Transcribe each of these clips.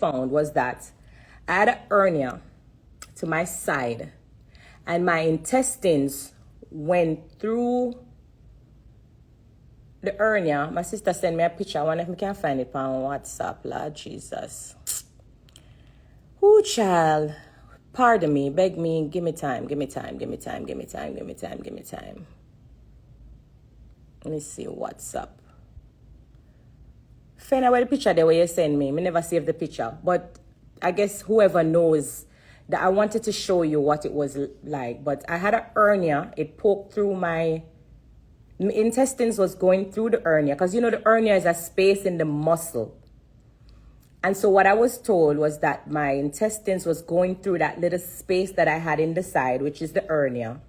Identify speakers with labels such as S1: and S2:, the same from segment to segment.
S1: found was that I had a hernia to my side, and my intestines went through the hernia. My sister sent me a picture. I wonder if I can find it on WhatsApp. Lord Jesus. Ooh, child. Pardon me. Beg me. Give me time. Give me time. Give me time. Give me time. Give me time. Give me time. Let me see WhatsApp. Find out where the picture there where you send me. I never saved the picture. But I guess whoever knows that I wanted to show you what it was like. But I had a hernia. It poked through my intestines was going through the hernia. Because you know the hernia is a space in the muscle. And so what I was told was that my intestines was going through that little space that I had in the side, which is the hernia.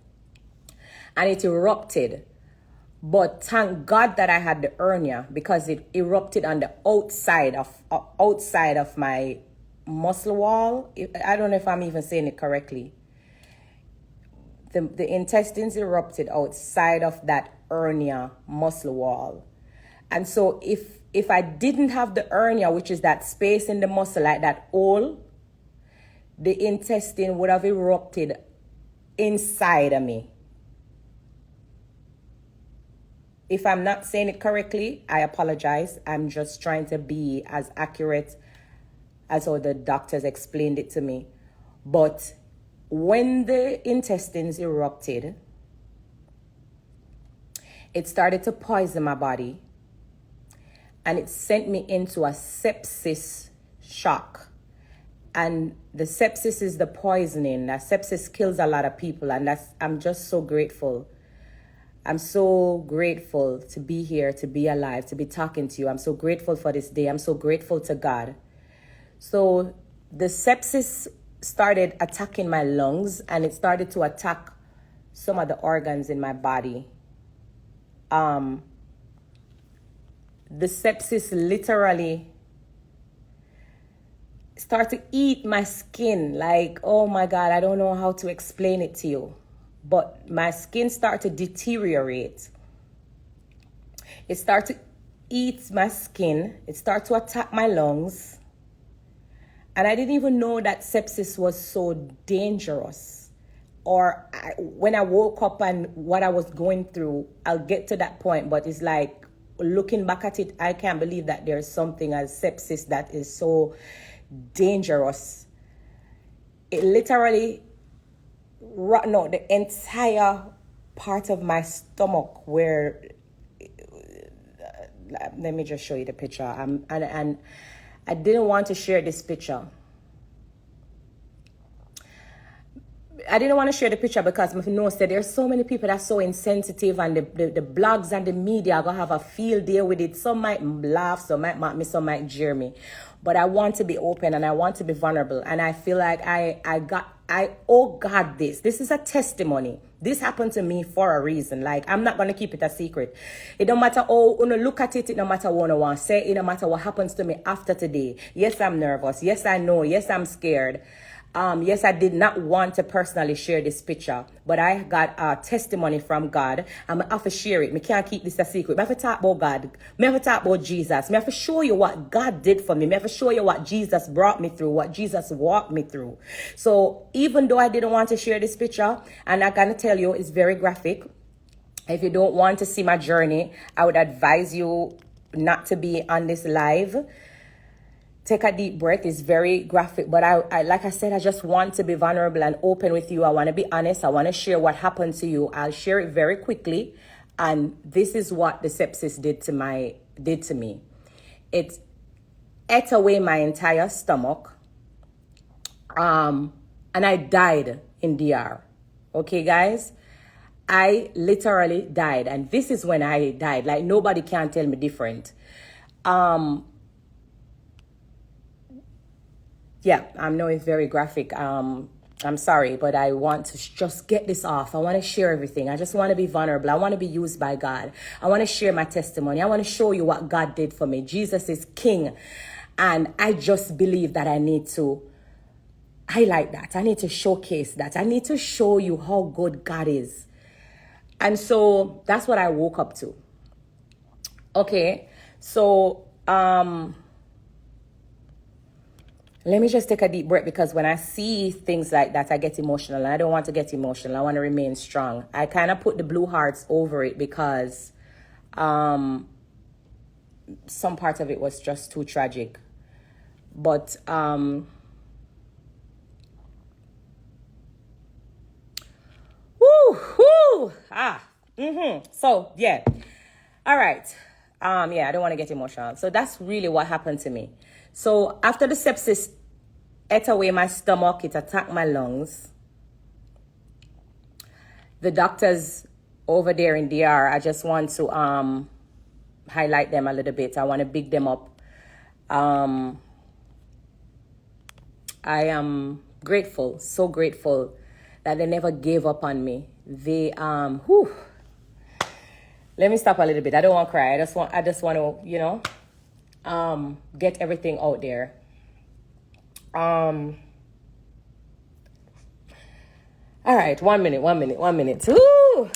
S1: And it erupted. But thank God that I had the hernia, because it erupted on the outside of my muscle wall. I don't know if I'm even saying it correctly. The intestines erupted outside of that hernia muscle wall. And so if I didn't have the hernia, which is that space in the muscle, like that hole, the intestine would have erupted inside of me. If I'm not saying it correctly, I apologize. I'm just trying to be as accurate as how the doctors explained it to me. But when the intestines erupted, it started to poison my body. And it sent me into a sepsis shock. And the sepsis is the poisoning. That sepsis kills a lot of people. And I'm just so grateful. I'm so grateful to be here, to be alive, to be talking to you. I'm so grateful for this day. I'm so grateful to God. So the sepsis started attacking my lungs, and it started to attack some of the organs in my body. The sepsis literally started to eat my skin. Like, oh my God, I don't know how to explain it to you. But my skin started to deteriorate. It started to eat my skin. It started to attack my lungs. And I didn't even know that sepsis was so dangerous. Or when I woke up and what I was going through, I'll get to that point. But it's like, looking back at it, I can't believe that there's something as sepsis that is so dangerous. It literally rotten out the entire part of my stomach where, let me just show you the picture. And I didn't want to share this picture. I didn't want to share the picture because I know that there's so many people that are so insensitive, and the blogs and the media are going to have a field day with it. Some might laugh, some might mock me, some might jeer me. But I want to be open and I want to be vulnerable. And I feel like I owe God this. This is a testimony. This happened to me for a reason. Like, I'm not going to keep it a secret. It don't matter how you look at it. It no matter what I want to say. It no matter what happens to me after today. Yes, I'm nervous. Yes, I know. Yes, I'm scared. Yes, I did not want to personally share this picture, but I got a testimony from God. I'm going to have to share it. I can't keep this a secret. I have to talk about God. I have to talk about Jesus. I have to show you what God did for me. I have to show you what Jesus brought me through, what Jesus walked me through. So even though I didn't want to share this picture, and I'm going to tell you it's very graphic. If you don't want to see my journey, I would advise you not to be on this live. Take a deep breath. It's very graphic, but I like I said, I just want to be vulnerable and open with you. I want to be honest. I want to share what happened to you. I'll share it very quickly. And this is what the sepsis did to me. It ate away my entire stomach. And I died in DR. Okay, guys? I literally died. And this is when I died. Like, nobody can tell me different. Yeah, I know it's very graphic. I'm sorry, but I want to just get this off. I want to share everything. I just want to be vulnerable. I want to be used by God. I want to share my testimony. I want to show you what God did for me. Jesus is King. And I just believe that I need to highlight that. I need to showcase that. I need to show you how good God is. And so that's what I woke up to. Okay, so Let me just take a deep breath, because when I see things like that, I get emotional. And I don't want to get emotional. I want to remain strong. I kind of put the blue hearts over it because some part of it was just too tragic. But so yeah. All right. Yeah, I don't want to get emotional. So that's really what happened to me. So after the sepsis ate away my stomach, it attacked my lungs. The doctors over there in DR, I just want to highlight them a little bit. I want to big them up. I am grateful, so grateful that they never gave up on me. They let me stop a little bit. I don't want to cry. I just want to, get everything out there. All right, 1 minute. Ooh.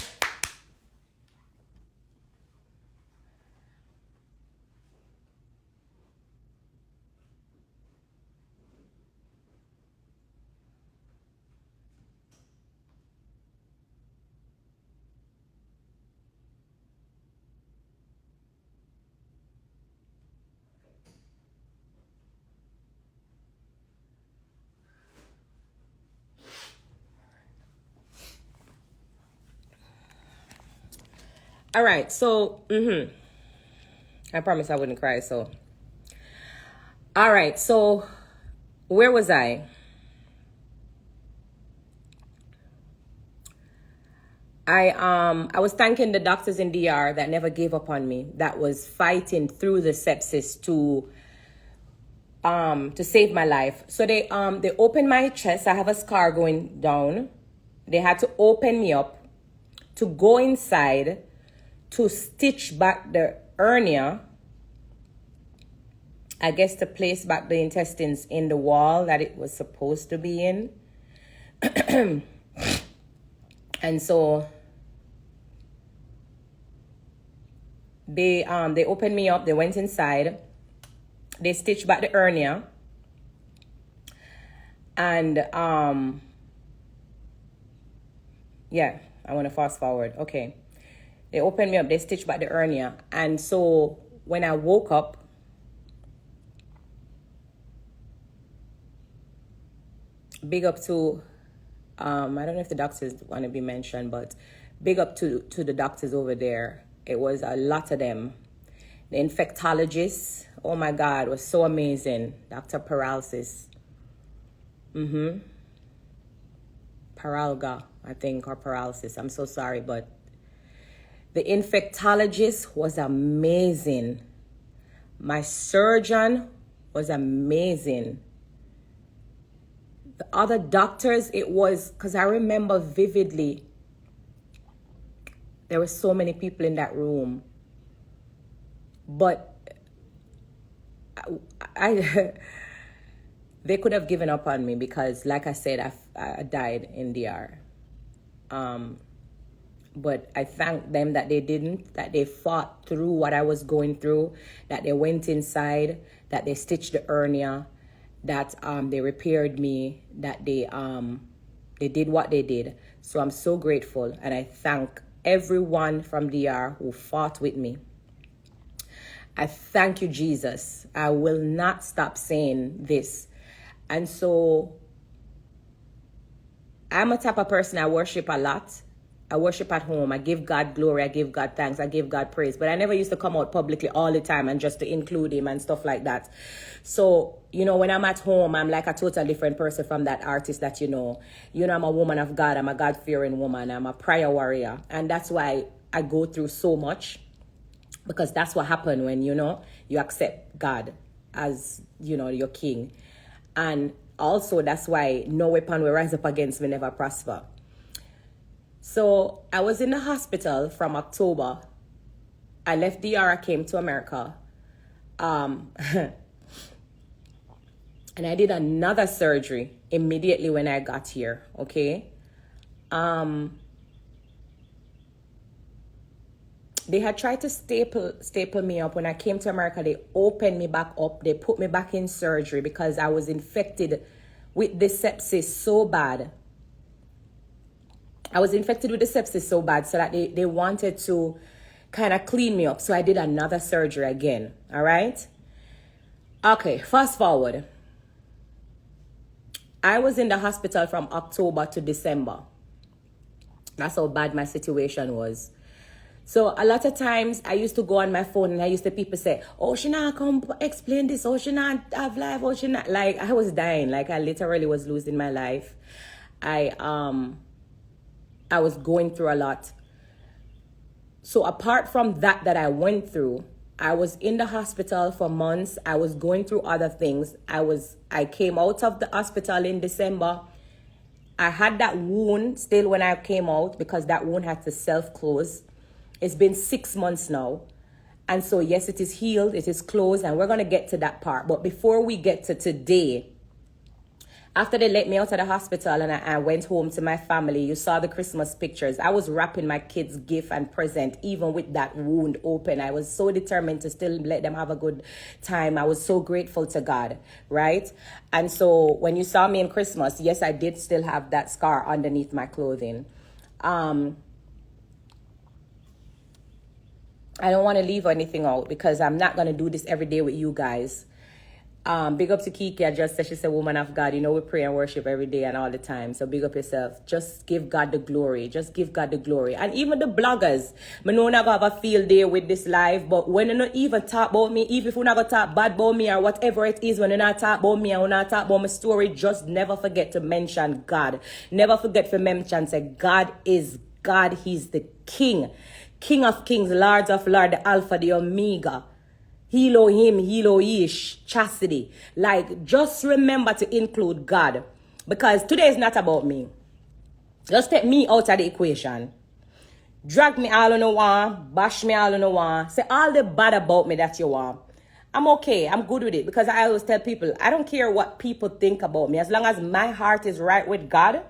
S1: All right, so I promise I wouldn't cry. So, all right, so where was I? I was thanking the doctors in DR that never gave up on me, that was fighting through the sepsis to save my life. So they opened my chest. I have a scar going down. They had to open me up to go inside to stitch back the hernia, I guess, to place back the intestines in the wall that it was supposed to be in. And so they opened me up, they went inside, they stitched back the hernia, and yeah, I want to fast forward. Okay. They opened me up, they stitched back the hernia. And so when I woke up, big up to, I don't know if the doctors want to be mentioned, but big up to the doctors over there. It was a lot of them. The infectologist, oh my God, was so amazing. Dr. Paralysis. Paralga, I think, or paralysis. I'm so sorry, but the infectologist was amazing. My surgeon was amazing. The other doctors, it was, because I remember vividly, there were so many people in that room. But they could have given up on me because, like I said, I died in DR. But I thank them that they didn't, that they fought through what I was going through, that they went inside, that they stitched the hernia, that they repaired me, that they did what they did. So I'm so grateful, and I thank everyone from DR who fought with me. I thank you, Jesus. I will not stop saying this. And so I'm a type of person, I worship a lot. I worship at home. I give God glory. I give God thanks. I give God praise. But I never used to come out publicly all the time and just to include him and stuff like that. So, when I'm at home, I'm like a totally different person from that artist that you know. I'm a woman of God. I'm a God-fearing woman. I'm a prayer warrior. And that's why I go through so much. Because that's what happened when, you accept God as, your king. And also, that's why no weapon will rise up against me never prosper. So I was in the hospital from October. I left DR, I came to America. And I did another surgery immediately when I got here, okay? They had tried to staple me up. When I came to America, they opened me back up. They put me back in surgery because I was infected with the sepsis so bad. I was infected with the sepsis so bad so that they wanted to kind of clean me up. So I did another surgery again. All right? Okay, fast forward. I was in the hospital from October to December. That's how bad my situation was. So a lot of times I used to go on my phone and I used to people say, oh, she not come explain this. Oh, she not have life. Oh, she not. Like, I was dying. Like, I literally was losing my life. I was going through a lot. So apart from that I went through, I was in the hospital for months. I was going through other things. I came out of the hospital in December. I had that wound still when I came out because that wound had to self-close. It's been 6 months now. And so, yes, it is healed. It is closed. And we're going to get to that part. But before we get to today, after they let me out of the hospital and I went home to my family, you saw the Christmas pictures. I was wrapping my kids' gift and present, even with that wound open. I was so determined to still let them have a good time. I was so grateful to God, right? And so when you saw me in Christmas, yes, I did still have that scar underneath my clothing. I don't want to leave anything out because I'm not going to do this every day with you guys. Big up to Kiki. I just said she's a woman of God. You know, we pray and worship every day and all the time. So big up yourself. Just give God the glory. Just give God the glory. And even the bloggers. I know not going to have a field day with this live, but when you not even talk about me, even if you're not going to talk bad about me or whatever it is, when you not talk about me and you not talk about my story, just never forget to mention God. Never forget to mention, say, God is God. He's the King. King of kings, Lords of lords, the Alpha, the Omega. Elohim, Elohish, chastity. Like, just remember to include God. Because today is not about me. Just take me out of the equation. Drag me all on the one. Bash me all on the one. Say all the bad about me that you want. I'm okay. I'm good with it. Because I always tell people, I don't care what people think about me. As long as my heart is right with God,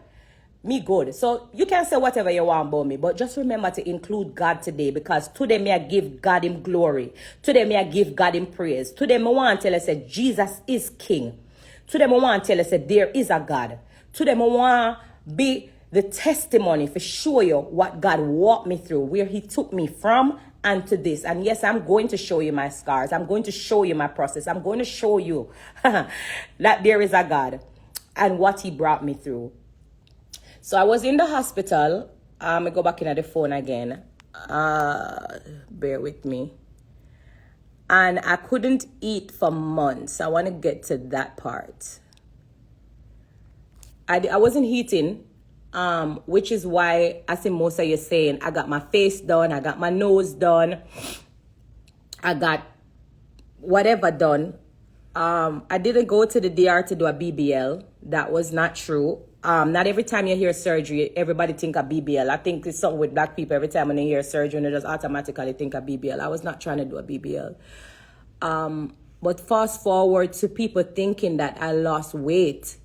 S1: me good. So you can say whatever you want about me, but just remember to include God today, because today may I give God him glory. Today may I give God him praise. Today I want to tell you that Jesus is King. Today I want to tell you that there is a God. Today I want to be the testimony for show you what God walked me through, where he took me from and to this. And yes, I'm going to show you my scars. I'm going to show you my process. I'm going to show you that there is a God and what he brought me through. So I was in the hospital. I go back in at the phone again. Bear with me. And I couldn't eat for months. I want to get to that part. I wasn't eating, which is why, as most of you saying, I got my face done. I got my nose done. I got whatever done. I didn't go to the DR to do a BBL. That was not true. Not every time you hear surgery, everybody think of BBL. I think it's something with black people. Every time when they hear surgery, they just automatically think of BBL. I was not trying to do a BBL. But fast forward to people thinking that I lost weight